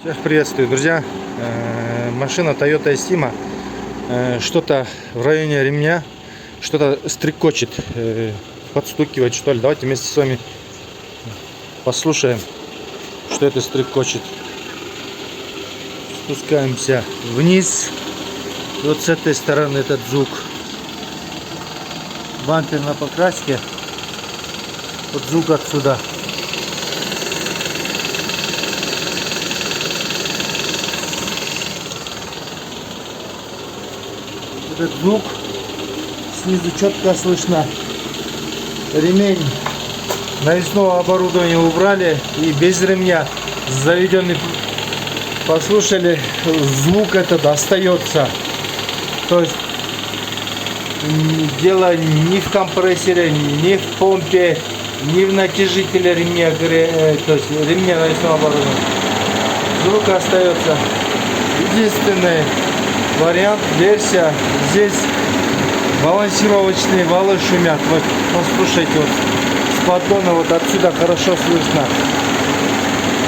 Всех приветствую, друзья. Машина Тойота Естима. Что-то в районе ремня, что-то стрекочет, подстукивает, что ли. Давайте вместе с вами послушаем, что это стрекочет. Спускаемся вниз. Вот с этой стороны этот звук. Бампер на покраске. Вот звук отсюда. Этот звук снизу четко слышно. Ремень навесного оборудования убрали и без ремня заведенный. Послушали, звук этот остается. То есть дело не в компрессоре, не в помпе, не в натяжителе ремня, то есть ремня навесного оборудования. Звук остается. Единственный вариант, версия, здесь балансировочные валы шумят. Вот послушайте, вот с поддона вот отсюда хорошо слышно.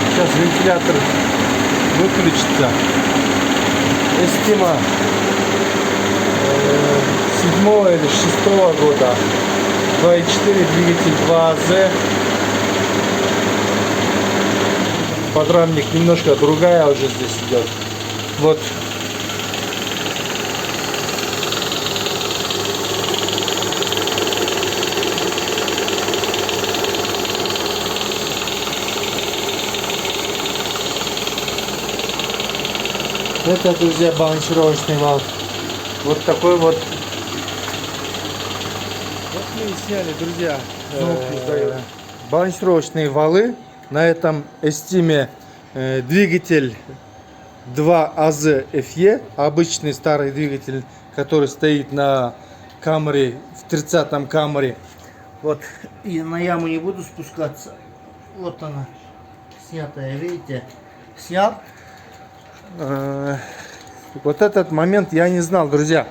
Сейчас вентилятор выключится. Estima 7 или 6 года, 2.4 двигатель 2AZ. Подрамник немножко другая уже здесь идет. Вот. Это, друзья, балансировочный вал. Вот такой вот. Вот мы и сняли, друзья, балансировочные валы. На этом Estima двигатель 2AZ FE. Обычный старый двигатель, который стоит на камере, в 30-м камере. Вот. И на яму не буду спускаться. Вот она, снятая, видите? Снял. Вот этот момент я не знал, друзья.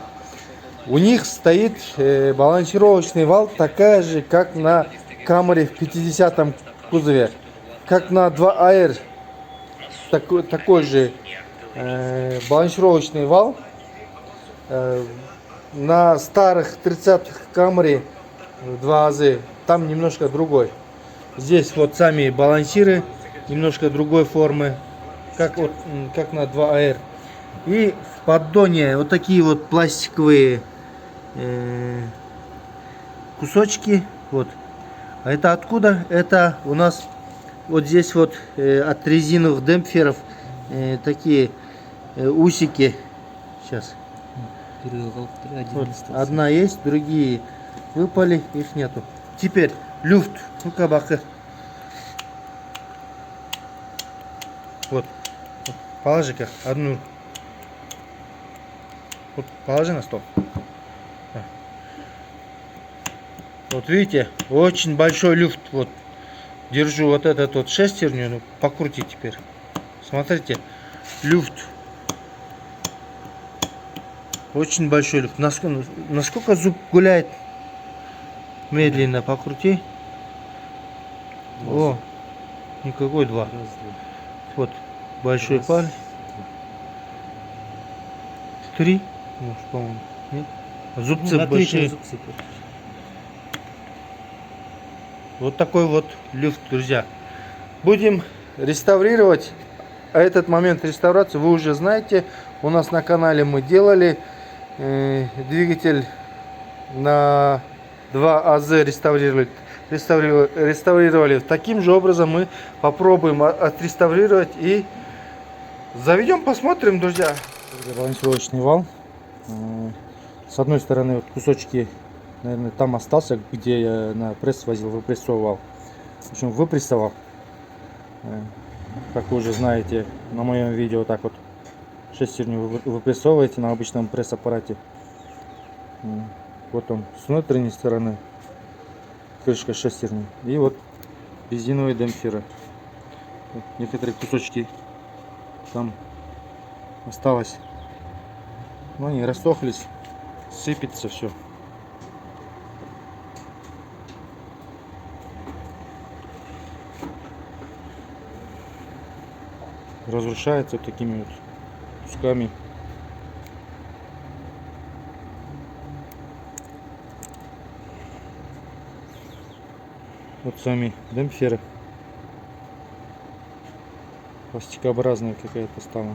У них стоит балансировочный вал такая же, как на камере в 50-м кузове, как на 2AR. Такой же балансировочный вал. На старых 30-х камере 2AZ там немножко другой. Здесь вот сами балансиры немножко другой формы, как на 2AR. И в поддоне вот такие вот пластиковые кусочки. Вот. А это откуда? Это у нас вот здесь вот от резиновых демпферов такие усики. Сейчас. Вот. Одна есть, другие выпали, их нету. Теперь люфт. Ну-ка, бака. Вот. Положи-ка одну. Вот, положи на стол. Вот видите, очень большой люфт. Вот держу вот этот вот шестерню, ну, покрути теперь. Смотрите, люфт. Очень большой люфт. Насколько зуб гуляет? Медленно покрути. О, никакой два. Вот большой палец. 3, может, по-моему, нет? Зубцы большие. Вот такой вот люфт, друзья. Будем реставрировать. А этот момент реставрации вы уже знаете. У нас на канале мы делали двигатель на 2AZ реставрировали. Таким же образом мы попробуем отреставрировать и заведем, посмотрим, друзья. Балансировочный вал. С одной стороны вот кусочки, наверное, там остался, где я на пресс возил, выпрессовал. В общем, выпрессовал. Как вы уже знаете, на моем видео вот так вот шестерню выпрессовываете на обычном пресс-аппарате. Вот он с внутренней стороны, крышка шестерни. И вот резиновые демпферы. Некоторые кусочки там осталось. Но они рассохлись, сыпется все. разрушается вот такими вот кусками. Вот сами демпферы. Пластикообразная какая-то стала.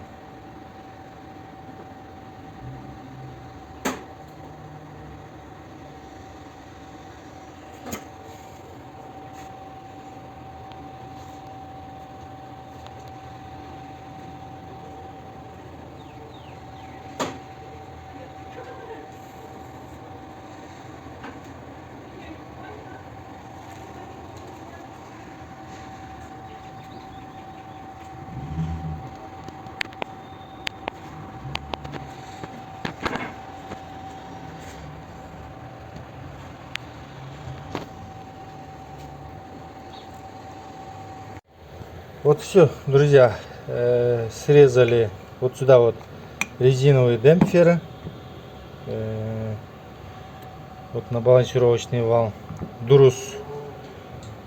Вот все, друзья, срезали вот сюда вот резиновые демпферы, вот на балансировочный вал. Друз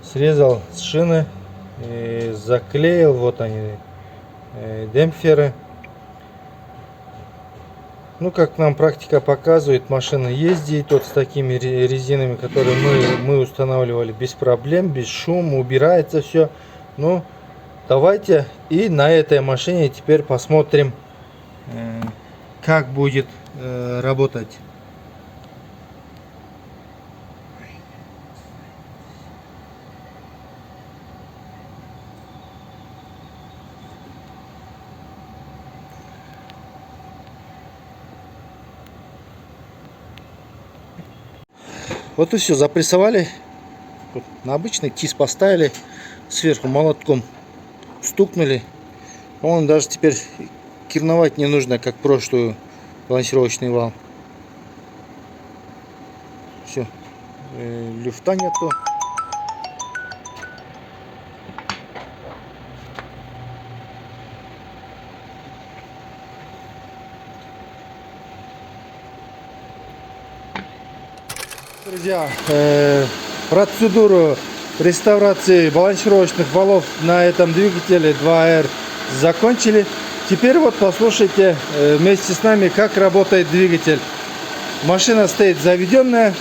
срезал с шины и заклеил. Вот они, демпферы. Ну, как нам практика показывает, машина ездит вот с такими резинами, которые мы устанавливали без проблем, без шума, убирается все. Ну, давайте и на этой машине теперь посмотрим, как будет работать. Вот и все, запрессовали. Вот на обычный тис поставили, сверху молотком стукнули. Он даже теперь кирновать не нужно, как прошлую балансировочный вал. Все, люфта нету. Друзья, процедуру реставрации балансировочных валов на этом двигателе 2R закончили. Теперь вот послушайте вместе с нами, как работает двигатель. Машина стоит заведенная.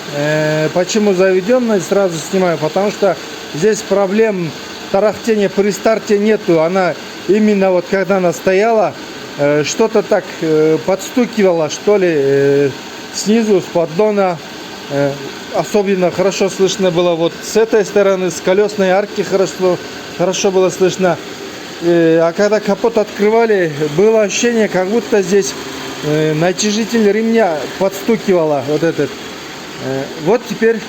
Почему заведенная? Сразу снимаю, потому что здесь проблем тарахтения при старте нету. Она именно вот когда она стояла, что-то так подстукивала, что ли, снизу, с поддона. Особенно хорошо слышно было вот с этой стороны, с колесной арки хорошо было слышно. А когда капот открывали, было ощущение, как будто здесь натяжитель ремня подстукивало вот этот. Вот теперь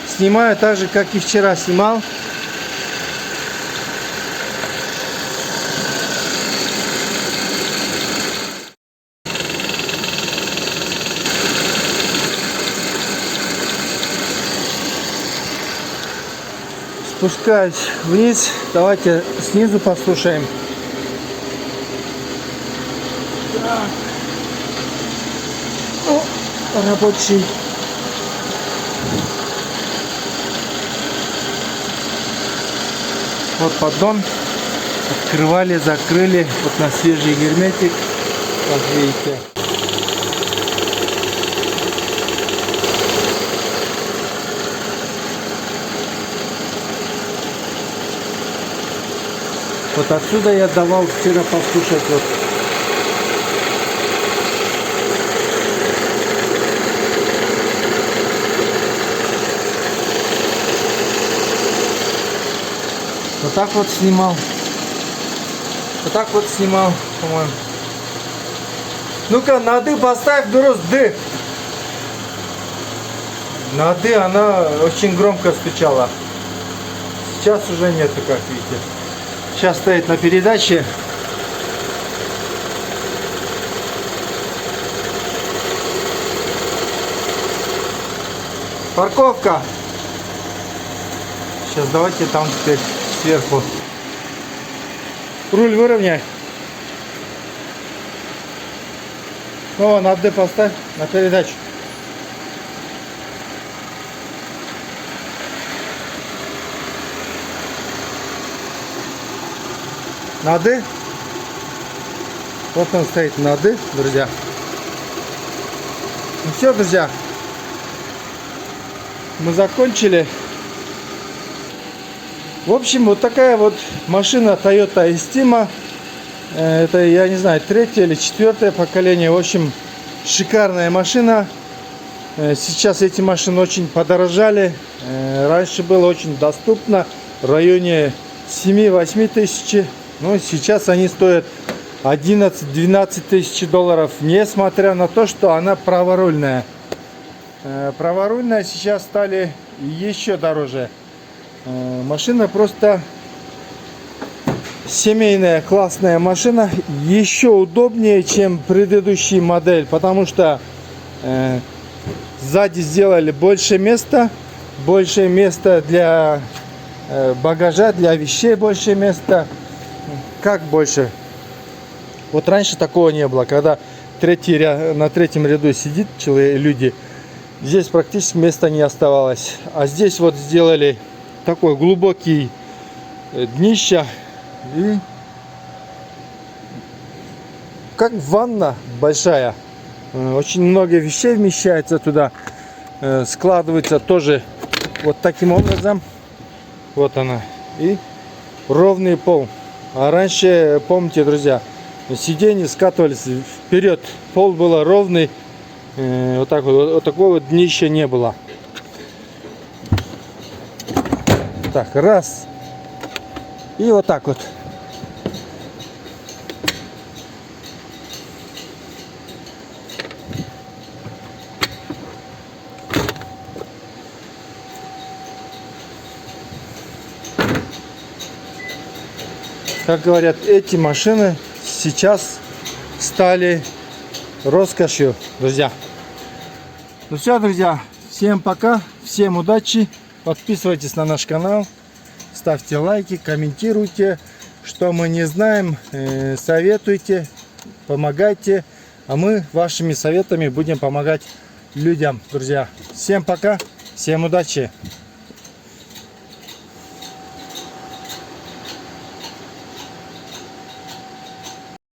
снимаю так же, как и вчера снимал. Спускаюсь вниз. Давайте снизу послушаем. Так. О, рабочий. Вот поддон. Открывали, закрыли. Вот на свежий герметик. Как видите. Вот отсюда я давал вчера послушать. Вот. Вот так вот снимал. Вот так вот снимал, по-моему. Ну-ка, на ды поставь, друз, ды. На ды она очень громко стучала. Сейчас уже нету, как видите. Сейчас стоит на передаче. Парковка. Сейчас давайте там теперь сверху. Руль выровняй. Снова на D поставь, на передачу. На D. Вот он стоит на «д», друзья. Ну все, друзья. Мы закончили. В общем, вот такая вот машина Тойота Естима. Это, я не знаю, 3-е или 4-е поколение. В общем, шикарная машина. Сейчас эти машины очень подорожали. Раньше было очень доступно. В районе 7-8 тысяч. Но сейчас они стоят 11-12 тысяч долларов. Несмотря на то, что она праворульная. Праворульная сейчас стали еще дороже. Машина просто семейная, классная машина. Еще удобнее, чем предыдущий модель. Потому что сзади сделали больше места для багажа, для вещей больше места. Как больше? Вот раньше такого не было. Когда на третьем ряду сидит люди, здесь практически места не оставалось. А здесь вот сделали такой глубокий днище. И как ванна большая. Очень много вещей вмещается туда. Складывается тоже вот таким образом. Вот она. И ровный пол. А раньше, помните, друзья, сиденья скатывались вперед. Пол был ровный. Вот так вот. Вот такого вот днища не было. Так, раз. И вот так вот. Как говорят, эти машины сейчас стали роскошью, друзья. Ну все, друзья, всем пока, всем удачи. Подписывайтесь на наш канал, ставьте лайки, комментируйте, что мы не знаем, советуйте, помогайте. А мы вашими советами будем помогать людям, друзья. Всем пока, всем удачи.